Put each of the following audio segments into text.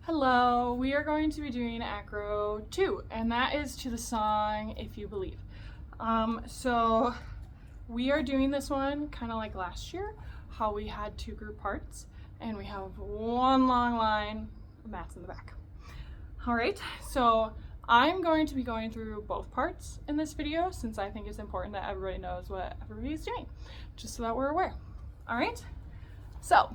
Hello, we are going to be doing Acro 2, and that is to the song If You Believe. So we are doing this one kind of like last year, how we had two group parts, and we have one long line of mats in the back. All right, so I'm going to be going through both parts in this video since I think it's important that everybody knows what everybody's doing, just so that we're aware. All right, so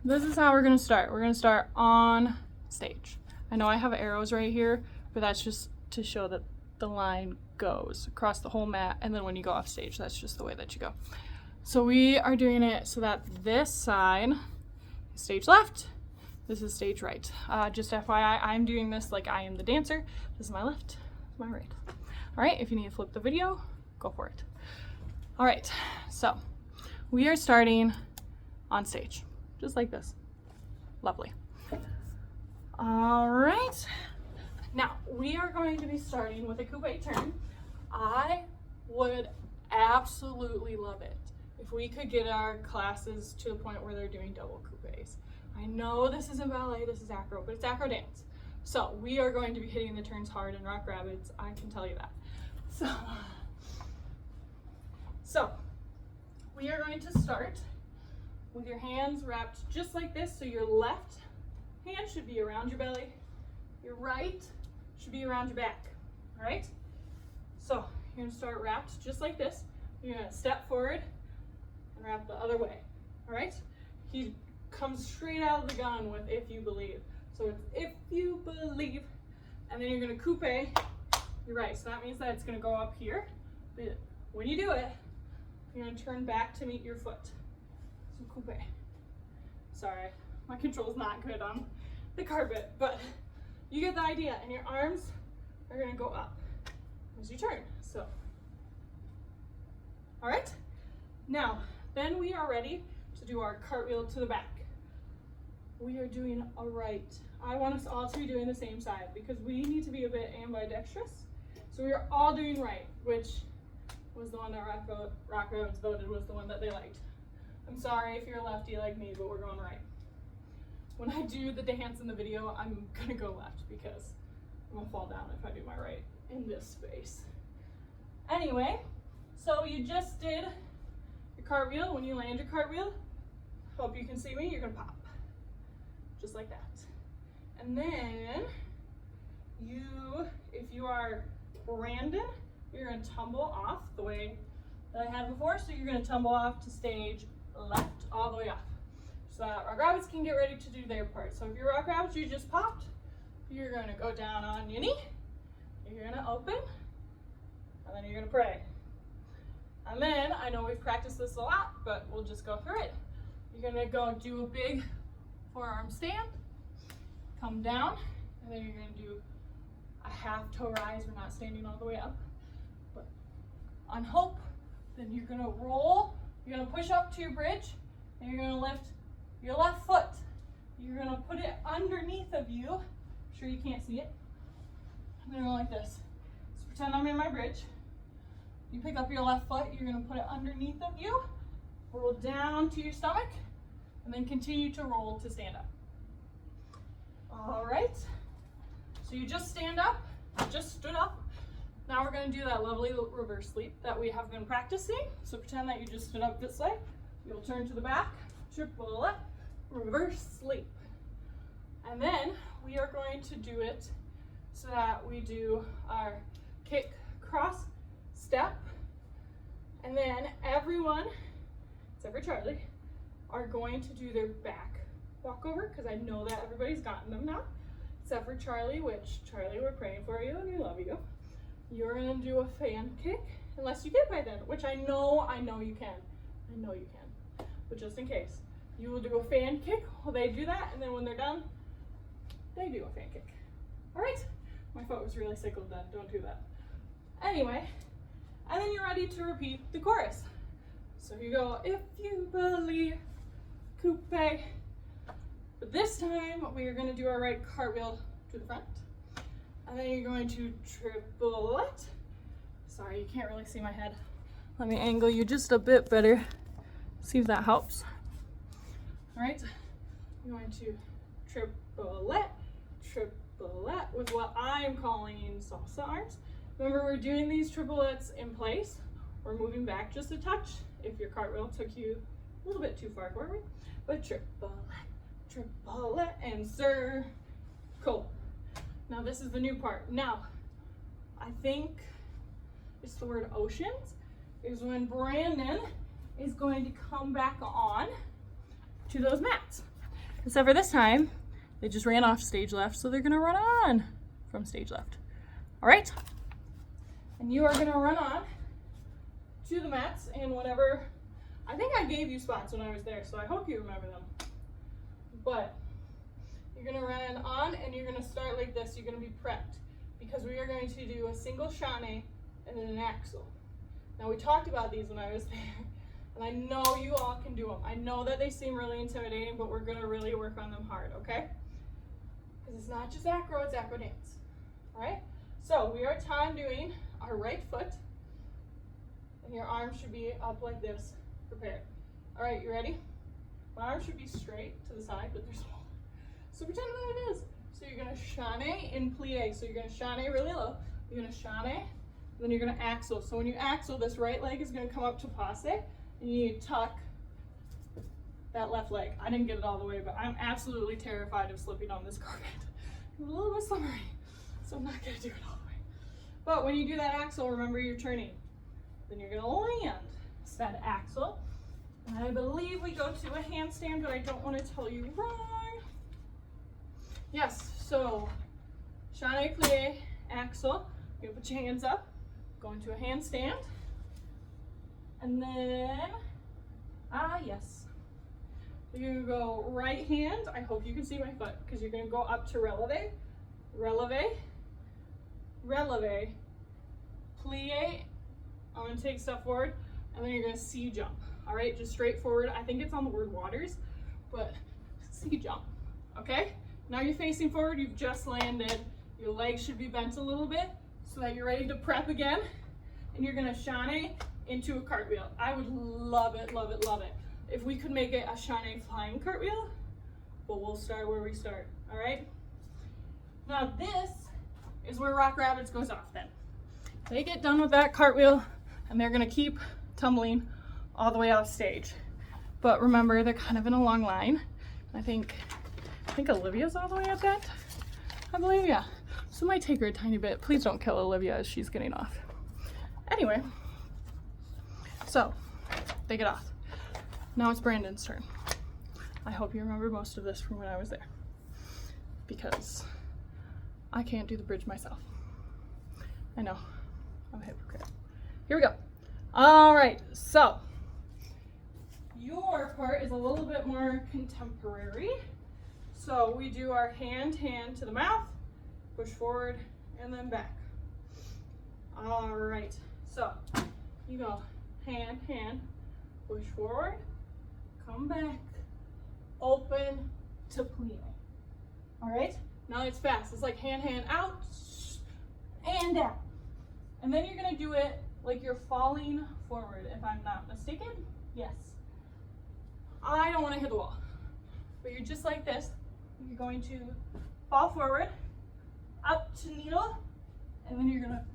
this is how we're gonna start. We're gonna start on stage. I know I have arrows right here, but that's just to show that the line goes across the whole mat, and then when you go off stage, that's just the way that you go. So we are doing it so that this side is stage left, this is stage right. Just FYI, I'm doing this like I am the dancer. This is my left, this is my right. All right, if you need to flip the video, go for it. All right, so we are starting on stage. Just like this. Lovely. All right. Now, we are going to be starting with a coupe turn. I would absolutely love it if we could get our classes to the point where they're doing double coupes. I know this isn't ballet, this is acro, but it's acro dance. So we are going to be hitting the turns hard in Rock Rabbits, I can tell you that. So we are going to start with your hands wrapped just like this. So your left hand should be around your belly. Your right should be around your back, all right? So you're gonna start wrapped just like this. You're gonna step forward and wrap the other way, all right? He comes straight out of the gun with If You Believe. So it's If You Believe, and then you're gonna coupe your right. So that means that it's gonna go up here, but when you do it, you're gonna turn back to meet your foot. So coupe. Sorry, my control's not good on the carpet, but you get the idea. And your arms are gonna go up as you turn. So, all right. Now, then we are ready to do our cartwheel to the back. We are doing a right. I want us all to be doing the same side because we need to be a bit ambidextrous. So we are all doing right, which was the one that Rock Rabbits voted was the one that they liked. I'm sorry if you're a lefty like me, but we're going right. When I do the dance in the video, I'm gonna go left because I'm gonna fall down if I do my right in this space. Anyway, so you just did your cartwheel. When you land your cartwheel, hope you can see me, you're gonna pop. Just like that. And then if you are Brandon, you're gonna tumble off the way that I had before. So you're gonna tumble off to stage left all the way off so that Rock Rabbits can get ready to do their part. So if you're Rock Rabbits, you just popped, you're going to go down on your knee, you're going to open, and then you're going to pray. And then, I know we've practiced this a lot, but we'll just go through it. You're going to go do a big forearm stand, come down, and then you're going to do a half toe rise. We're not standing all the way up, but on hope, then you're going to roll. You're gonna push up to your bridge, and you're gonna lift your left foot. You're gonna put it underneath of you. I'm sure you can't see it. I'm gonna go like this. So pretend I'm in my bridge. You pick up your left foot, you're gonna put it underneath of you, roll down to your stomach, and then continue to roll to stand up. All right, so you just stand up, just stood up. Now we're going to do that lovely reverse sleep that we have been practicing. So pretend that you just stood up this way. You'll turn to the back, triple left, reverse sleep. And then we are going to do it so that we do our kick, cross, step. And then everyone, except for Charlie, are going to do their back walkover because I know that everybody's gotten them now. Except for Charlie, which Charlie, we're praying for you and we love you. You're gonna do a fan kick, unless you get by then, which I know you can. I know you can, but just in case. You will do a fan kick while they do that, and then when they're done, they do a fan kick. All right, my foot was really sickled then, don't do that. Anyway, and then you're ready to repeat the chorus. So you go, if you believe, coupe. But this time, we are gonna do our right cartwheel to the front. And then you're going to triple it. Sorry, you can't really see my head. Let me angle you just a bit better. See if that helps. All right, you're going to triplet, triplet with what I'm calling salsa arms. Remember, we're doing these triplets in place. We're moving back just a touch if your cartwheel took you a little bit too far forward. But triplet, triplet, and circle. Now this is the new part. Now, I think it's the word oceans is when Brandon is going to come back on to those mats. Except for this time, they just ran off stage left, so they're gonna run on from stage left. All right? And you are gonna run on to the mats, and whenever, I think I gave you spots when I was there, so I hope you remember them. But you're gonna run on, and you're gonna start like this. You're gonna be prepped, because we are going to do a single shane and then an axle. Now we talked about these when I was there, and I know you all can do them. I know that they seem really intimidating, but we're gonna really work on them hard, okay? Because it's not just acro, it's acro dance, all right? So we are time doing our right foot, and your arms should be up like this, prepared. All right, you ready? My arms should be straight to the side, but they're small. So pretend that it is. So you're gonna shane in plie. So you're gonna shane really low. You're gonna shane, then you're gonna axle. So when you axle, this right leg is gonna come up to passe, and you need to tuck that left leg. I didn't get it all the way, but I'm absolutely terrified of slipping on this carpet. It's a little bit slippery, so I'm not gonna do it all the way. But when you do that axle, remember you're turning. Then you're gonna land said axle. And I believe we go to a handstand, but I don't want to tell you wrong. Yes, so shane, plie, axle. You're gonna put your hands up, go into a handstand. And then, yes. You're gonna go right hand. I hope you can see my foot, because you're gonna go up to releve, releve, releve, plie. I'm gonna take a step forward, and then you're gonna C jump. All right, just straight forward. I think it's on the word waters, but C jump, okay? Now you're facing forward, you've just landed. Your legs should be bent a little bit so that you're ready to prep again, and you're gonna shane into a cartwheel. I would love it, love it, love it if we could make it a shine flying cartwheel, but we'll start where we start, all right? Now this is where Rock Rabbits goes off then. They get done with that cartwheel, and they're gonna keep tumbling all the way off stage. But remember, they're kind of in a long line. I think Olivia's all the way at that, I believe, yeah. So it might take her a tiny bit. Please don't kill Olivia as she's getting off. Anyway, so they get off. Now it's Brandon's turn. I hope you remember most of this from when I was there, because I can't do the bridge myself. I know, I'm a hypocrite. Here we go. All right, so your part is a little bit more contemporary. So we do our hand to the mouth, push forward, and then back. All right, so you go hand, push forward, come back, open to plie. All right, now it's fast. It's like hand, out, and down. And then you're gonna do it like you're falling forward, if I'm not mistaken. Yes. I don't wanna hit the wall, but you're just like this. You're going to fall forward, up to needle, and then you're gonna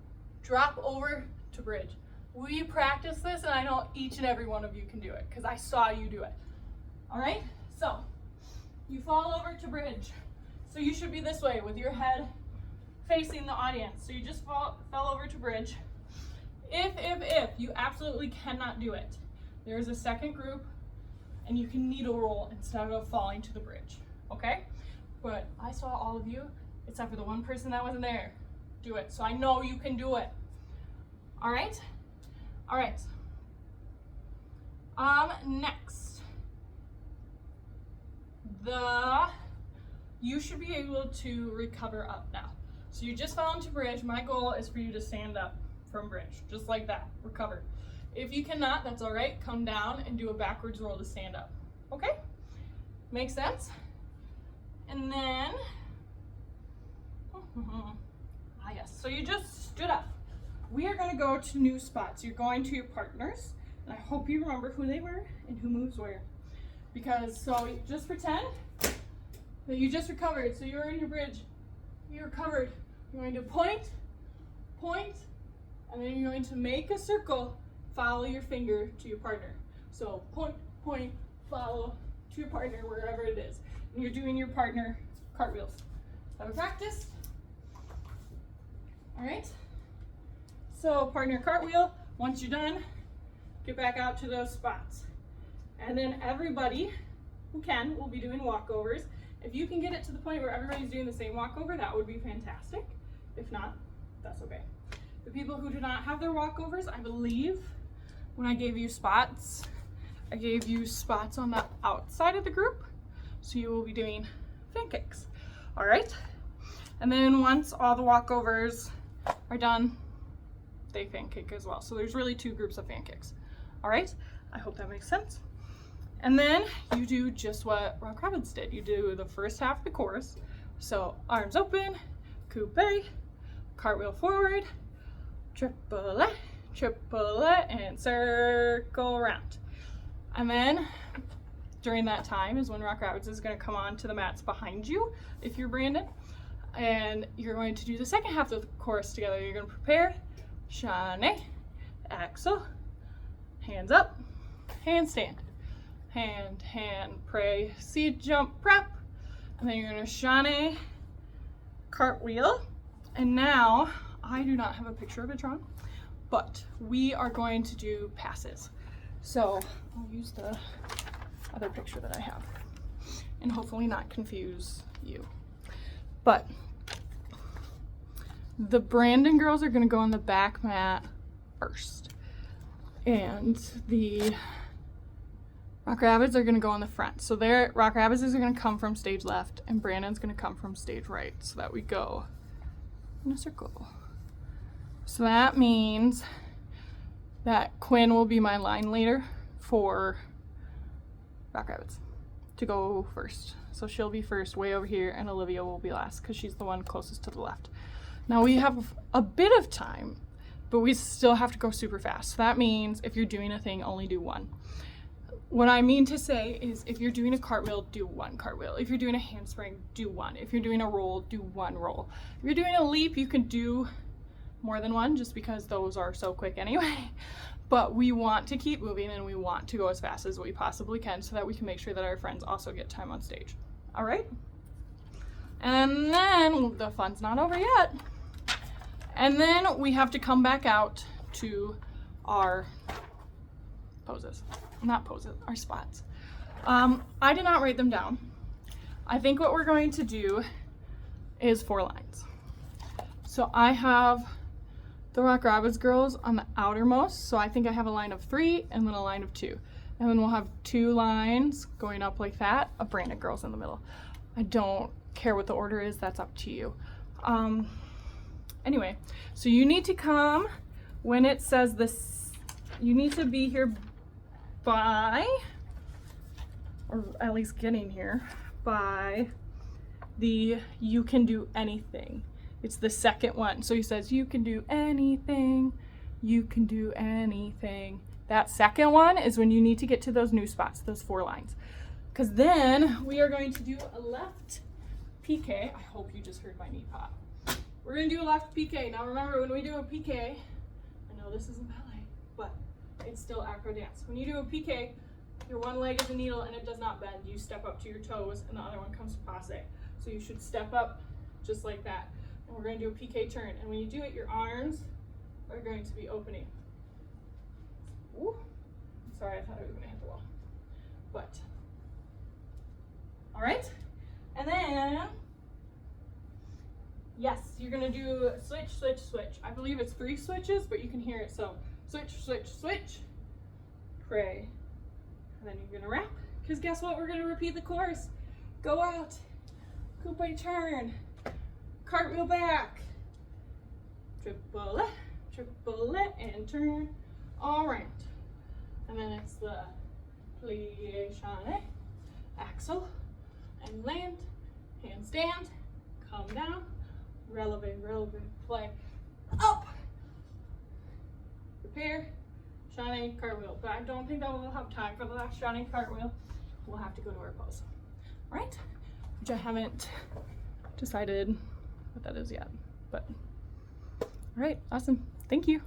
drop over to bridge. We practice this, and I know each and every one of you can do it, because I saw you do it. All right, so you fall over to bridge. So you should be this way with your head facing the audience. So you just fell over to bridge. If you absolutely cannot do it, there's a second group, and you can needle roll instead of falling to the bridge, okay? But I saw all of you, except for the one person that wasn't there, do it. So I know you can do it. All right? All right. Next. You should be able to recover up now. So you just fell into bridge. My goal is for you to stand up from bridge, just like that, recover. If you cannot, that's all right. Come down and do a backwards roll to stand up. Okay? Make sense? And then, yes, so you just stood up. We are gonna go to new spots. You're going to your partners, and I hope you remember who they were and who moves where. Because, so just pretend Now you just recovered, so you're in your bridge. You recovered. You're going to point, point, and then you're going to make a circle. Follow your finger to your partner. So point, point, follow to your partner wherever it is. And you're doing your partner cartwheels. Have a practice. All right. So partner cartwheel, once you're done, get back out to those spots. And then everybody who can will be doing walkovers. If you can get it to the point where everybody's doing the same walkover, that would be fantastic. If not, that's okay. The people who do not have their walkovers, I believe when I gave you spots, I gave you spots on the outside of the group. So you will be doing pancakes. All right. And then once all the walkovers are done, they pancake as well. So there's really 2 groups of pancakes. All right. I hope that makes sense. And then you do just what Rock Rapids did. You do the first half of the chorus. So arms open, coupe, cartwheel forward, triple, and circle around. And then during that time is when Rock Rapids is going to come on to the mats behind you, if you're Brandon. And you're going to do the second half of the chorus together. You're going to prepare, shane, axel, hands up, handstand. Hand, pray, seed, jump, prep. And then you're gonna shane, cartwheel. And now, I do not have a picture of it drawn, but we are going to do passes. So I'll use the other picture that I have and hopefully not confuse you. But the Brandon girls are gonna go on the back mat first. And the Rock Rapids are gonna go on the front. So Rock Rapids is gonna come from stage left and Brandon's gonna come from stage right so that we go in a circle. So that means that Quinn will be my line leader for Rock Rapids to go first. So she'll be first way over here and Olivia will be last because she's the one closest to the left. Now we have a bit of time, but we still have to go super fast. So that means if you're doing a thing, only do one. What I mean to say is if you're doing a cartwheel, do 1 cartwheel. If you're doing a handspring, do 1. If you're doing a roll, do 1 roll. If you're doing a leap, you can do more than 1 just because those are so quick anyway. But we want to keep moving and we want to go as fast as we possibly can so that we can make sure that our friends also get time on stage. All right? And then the fun's not over yet. And then we have to come back out to our poses. Not poses, our spots. I did not write them down. I think what we're going to do is 4 lines. So I have the Rock Rapids girls on the outermost. So I think I have a line of 3 and then a line of 2. And then we'll have 2 lines going up like that of Brandon girls in the middle. I don't care what the order is, that's up to you. Anyway, so you need to come when it says this, you need to be here by, or at least getting here, by the you can do anything. It's the second one. So he says, you can do anything, you can do anything. That second one is when you need to get to those new spots, those 4 lines. Because then we are going to do a left PK. I hope you just heard my knee pop. We're going to do a left PK. Now remember, when we do a PK, I know this isn't ballet, but it's still acro dance. When you do a PK, your one leg is a needle and it does not bend. You step up to your toes and the other one comes to passe. So you should step up just like that. And we're going to do a PK turn. And when you do it, your arms are going to be opening. Ooh, sorry, I thought I was going to hit the wall. But, all right. And then, yes, you're going to do switch, switch, switch. I believe it's 3 switches, but you can hear it. So switch, switch, switch, pray. And then you're going to wrap. Because guess what? We're going to repeat the chorus. Go out, coupe turn, cartwheel back, triple it, and turn all around. And then it's the plie, shane, axel, and land, handstand, come down, releve, play, up, prepare, shane, cartwheel. But I don't think that we'll have time for the last shane cartwheel. We'll have to go to our pose. All right, which I haven't decided what that is yet. But all right, awesome. Thank you.